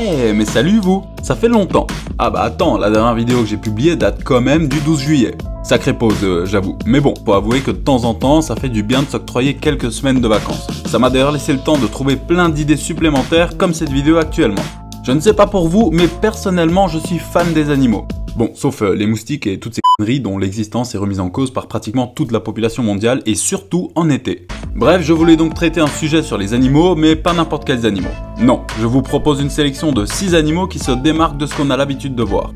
Ouais, mais salut vous, ça fait longtemps. Ah bah attends, la dernière vidéo que j'ai publiée date quand même du 12 juillet. Sacrée pause, j'avoue. Mais bon, faut avouer que de temps en temps, ça fait du bien de s'octroyer quelques semaines de vacances. Ça m'a d'ailleurs laissé le temps de trouver plein d'idées supplémentaires comme cette vidéo actuellement. Je ne sais pas pour vous, mais personnellement, je suis fan des animaux. Bon, sauf les moustiques et toutes ces conneries dont l'existence est remise en cause par pratiquement toute la population mondiale et surtout en été. Bref, je voulais donc traiter un sujet sur les animaux, mais pas n'importe quels animaux. Non, je vous propose une sélection de 6 animaux qui se démarquent de ce qu'on a l'habitude de voir.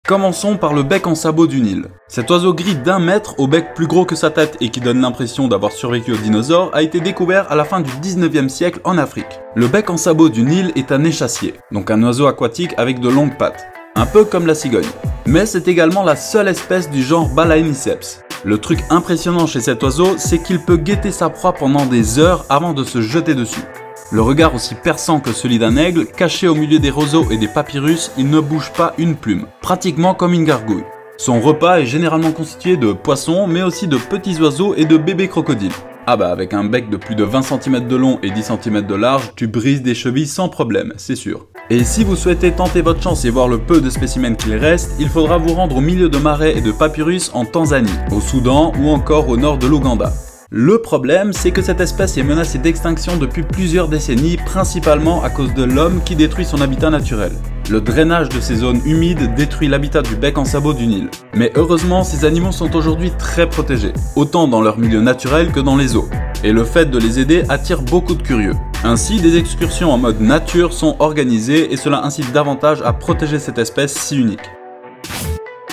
Commençons par le bec en sabot du Nil. Cet oiseau gris d'1 mètre au bec plus gros que sa tête et qui donne l'impression d'avoir survécu aux dinosaures a été découvert à la fin du 19e siècle en Afrique. Le bec en sabot du Nil est un échassier, donc un oiseau aquatique avec de longues pattes, un peu comme la cigogne. Mais c'est également la seule espèce du genre Balaeniceps. Le truc impressionnant chez cet oiseau, c'est qu'il peut guetter sa proie pendant des heures avant de se jeter dessus. Le regard aussi perçant que celui d'un aigle, caché au milieu des roseaux et des papyrus, il ne bouge pas une plume, pratiquement comme une gargouille. Son repas est généralement constitué de poissons, mais aussi de petits oiseaux et de bébés crocodiles. Ah bah avec un bec de plus de 20 cm de long et 10 cm de large, tu brises des chevilles sans problème, c'est sûr. Et si vous souhaitez tenter votre chance et voir le peu de spécimens qu'il reste, il faudra vous rendre au milieu de marais et de papyrus en Tanzanie, au Soudan ou encore au nord de l'Ouganda. Le problème, c'est que cette espèce est menacée d'extinction depuis plusieurs décennies, principalement à cause de l'homme qui détruit son habitat naturel. Le drainage de ces zones humides détruit l'habitat du bec en sabot du Nil. Mais heureusement, ces animaux sont aujourd'hui très protégés, autant dans leur milieu naturel que dans les eaux. Et le fait de les aider attire beaucoup de curieux. Ainsi, des excursions en mode nature sont organisées et cela incite davantage à protéger cette espèce si unique.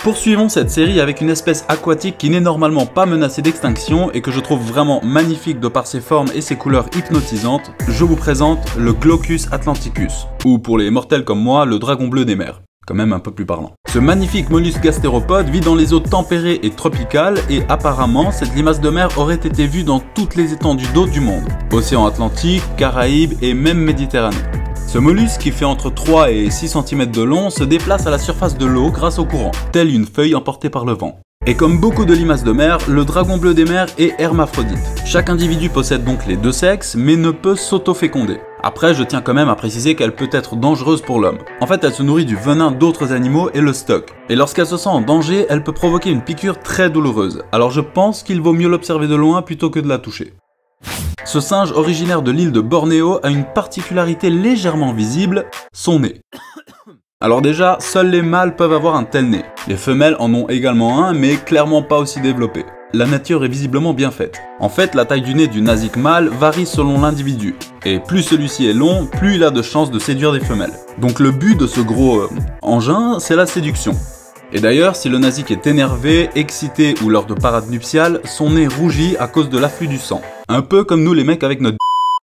Poursuivons cette série avec une espèce aquatique qui n'est normalement pas menacée d'extinction et que je trouve vraiment magnifique de par ses formes et ses couleurs hypnotisantes. Je vous présente le Glaucus atlanticus, ou pour les mortels comme moi, le dragon bleu des mers. Quand même un peu plus parlant. Ce magnifique mollusque gastéropode vit dans les eaux tempérées et tropicales et apparemment cette limace de mer aurait été vue dans toutes les étendues d'eau du monde. Océan Atlantique, Caraïbes et même Méditerranée. Ce mollusque, qui fait entre 3 et 6 cm de long, se déplace à la surface de l'eau grâce au courant, telle une feuille emportée par le vent. Et comme beaucoup de limaces de mer, le dragon bleu des mers est hermaphrodite. Chaque individu possède donc les deux sexes, mais ne peut s'auto-féconder. Après, je tiens quand même à préciser qu'elle peut être dangereuse pour l'homme. En fait, elle se nourrit du venin d'autres animaux et le stocke. Et lorsqu'elle se sent en danger, elle peut provoquer une piqûre très douloureuse. Alors je pense qu'il vaut mieux l'observer de loin plutôt que de la toucher. Ce singe originaire de l'île de Bornéo a une particularité légèrement visible, son nez. Alors déjà, seuls les mâles peuvent avoir un tel nez. Les femelles en ont également un, mais clairement pas aussi développé. La nature est visiblement bien faite. En fait, la taille du nez du nasique mâle varie selon l'individu. Et plus celui-ci est long, plus il a de chances de séduire des femelles. Donc le but de ce gros engin, c'est la séduction. Et d'ailleurs, si le nasique est énervé, excité ou lors de parades nuptiales, son nez rougit à cause de l'afflux du sang. Un peu comme nous les mecs avec notre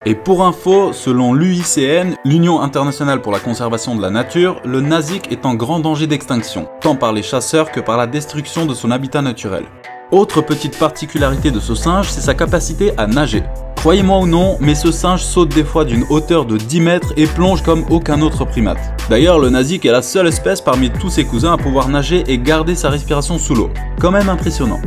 Et pour info, selon l'UICN, l'Union internationale pour la conservation de la nature, le nasique est en grand danger d'extinction, tant par les chasseurs que par la destruction de son habitat naturel. Autre petite particularité de ce singe, c'est sa capacité à nager. Croyez-moi ou non, mais ce singe saute des fois d'une hauteur de 10 mètres et plonge comme aucun autre primate. D'ailleurs, le nasique est la seule espèce parmi tous ses cousins à pouvoir nager et garder sa respiration sous l'eau. Quand même impressionnant.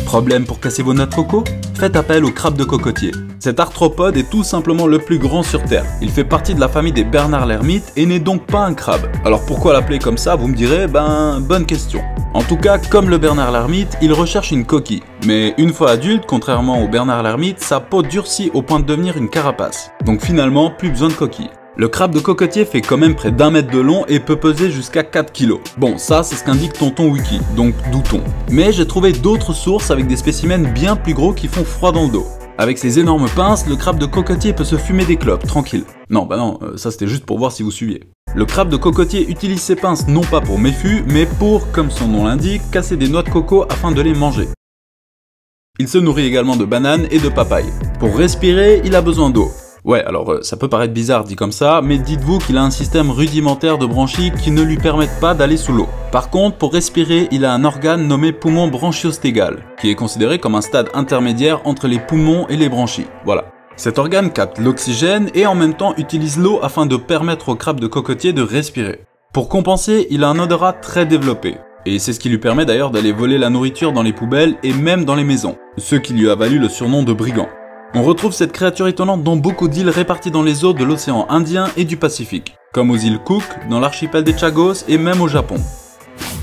Problème pour casser vos noix de coco? Faites appel au crabe de cocotier. Cet arthropode est tout simplement le plus grand sur Terre. Il fait partie de la famille des bernard l'ermite et n'est donc pas un crabe. Alors pourquoi l'appeler comme ça, vous me direz? Bonne question. En tout cas, comme le bernard l'ermite, il recherche une coquille. Mais une fois adulte, contrairement au bernard l'ermite, sa peau durcit au point de devenir une carapace. Donc finalement, plus besoin de coquille. Le crabe de cocotier fait quand même près d'1 mètre de long et peut peser jusqu'à 4 kg. Bon, ça c'est ce qu'indique Tonton Wiki, donc doutons. Mais j'ai trouvé d'autres sources avec des spécimens bien plus gros qui font froid dans le dos. Avec ses énormes pinces, le crabe de cocotier peut se fumer des clopes, tranquille. Non, ça c'était juste pour voir si vous suiviez. Le crabe de cocotier utilise ses pinces non pas pour méfus, mais pour, comme son nom l'indique, casser des noix de coco afin de les manger. Il se nourrit également de bananes et de papayes. Pour respirer, il a besoin d'eau. Ouais, alors ça peut paraître bizarre dit comme ça, mais dites-vous qu'il a un système rudimentaire de branchies qui ne lui permettent pas d'aller sous l'eau. Par contre, pour respirer, il a un organe nommé poumon branchiostégal, qui est considéré comme un stade intermédiaire entre les poumons et les branchies. Voilà. Cet organe capte l'oxygène et en même temps utilise l'eau afin de permettre au crabe de cocotier de respirer. Pour compenser, il a un odorat très développé. Et c'est ce qui lui permet d'ailleurs d'aller voler la nourriture dans les poubelles et même dans les maisons, ce qui lui a valu le surnom de brigand. On retrouve cette créature étonnante dans beaucoup d'îles réparties dans les eaux de l'océan Indien et du Pacifique, comme aux îles Cook, dans l'archipel des Chagos et même au Japon.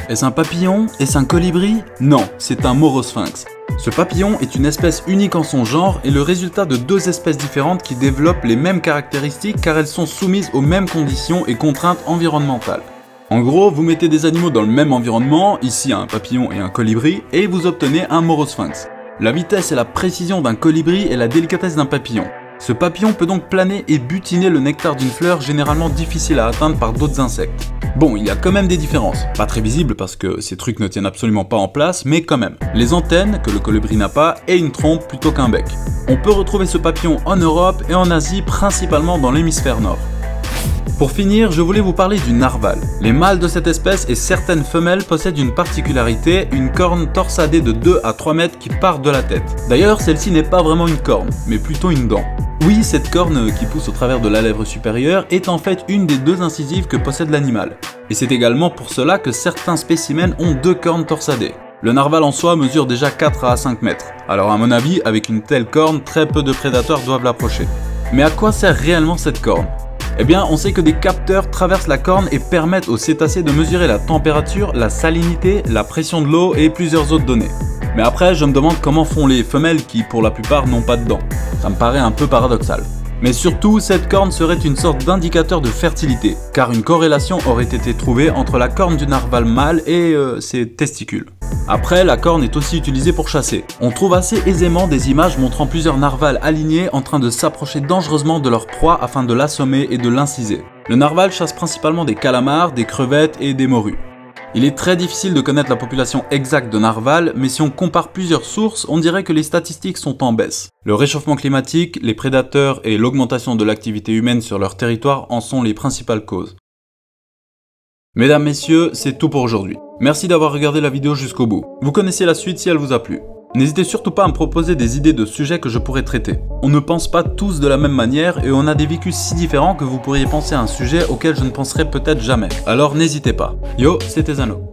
Est-ce un papillon? Est-ce un colibri? Non, c'est un morosphinx. Ce papillon est une espèce unique en son genre et le résultat de deux espèces différentes qui développent les mêmes caractéristiques car elles sont soumises aux mêmes conditions et contraintes environnementales. En gros, vous mettez des animaux dans le même environnement, ici un papillon et un colibri, et vous obtenez un morosphinx. La vitesse et la précision d'un colibri et la délicatesse d'un papillon. Ce papillon peut donc planer et butiner le nectar d'une fleur généralement difficile à atteindre par d'autres insectes. Bon, il y a quand même des différences, pas très visibles parce que ces trucs ne tiennent absolument pas en place, mais quand même. Les antennes, que le colibri n'a pas, et une trompe plutôt qu'un bec. On peut retrouver ce papillon en Europe et en Asie, principalement dans l'hémisphère nord. Pour finir, je voulais vous parler du narval. Les mâles de cette espèce et certaines femelles possèdent une particularité, une corne torsadée de 2 à 3 mètres qui part de la tête. D'ailleurs, celle-ci n'est pas vraiment une corne, mais plutôt une dent. Oui, cette corne qui pousse au travers de la lèvre supérieure est en fait une des deux incisives que possède l'animal. Et c'est également pour cela que certains spécimens ont 2 cornes torsadées. Le narval en soi mesure déjà 4 à 5 mètres. Alors à mon avis, avec une telle corne, très peu de prédateurs doivent l'approcher. Mais à quoi sert réellement cette corne ? Eh bien, on sait que des capteurs traversent la corne et permettent aux cétacés de mesurer la température, la salinité, la pression de l'eau et plusieurs autres données. Mais après, je me demande comment font les femelles qui, pour la plupart, n'ont pas de dents. Ça me paraît un peu paradoxal. Mais surtout, cette corne serait une sorte d'indicateur de fertilité, car une corrélation aurait été trouvée entre la corne du narval mâle et ses testicules. Après, la corne est aussi utilisée pour chasser. On trouve assez aisément des images montrant plusieurs narvals alignés en train de s'approcher dangereusement de leur proie afin de l'assommer et de l'inciser. Le narval chasse principalement des calamars, des crevettes et des morues. Il est très difficile de connaître la population exacte de narval, mais si on compare plusieurs sources, on dirait que les statistiques sont en baisse. Le réchauffement climatique, les prédateurs et l'augmentation de l'activité humaine sur leur territoire en sont les principales causes. Mesdames, messieurs, c'est tout pour aujourd'hui. Merci d'avoir regardé la vidéo jusqu'au bout. Vous connaissez la suite si elle vous a plu. N'hésitez surtout pas à me proposer des idées de sujets que je pourrais traiter. On ne pense pas tous de la même manière et on a des vécus si différents que vous pourriez penser à un sujet auquel je ne penserais peut-être jamais. Alors n'hésitez pas. Yo, c'était Zano.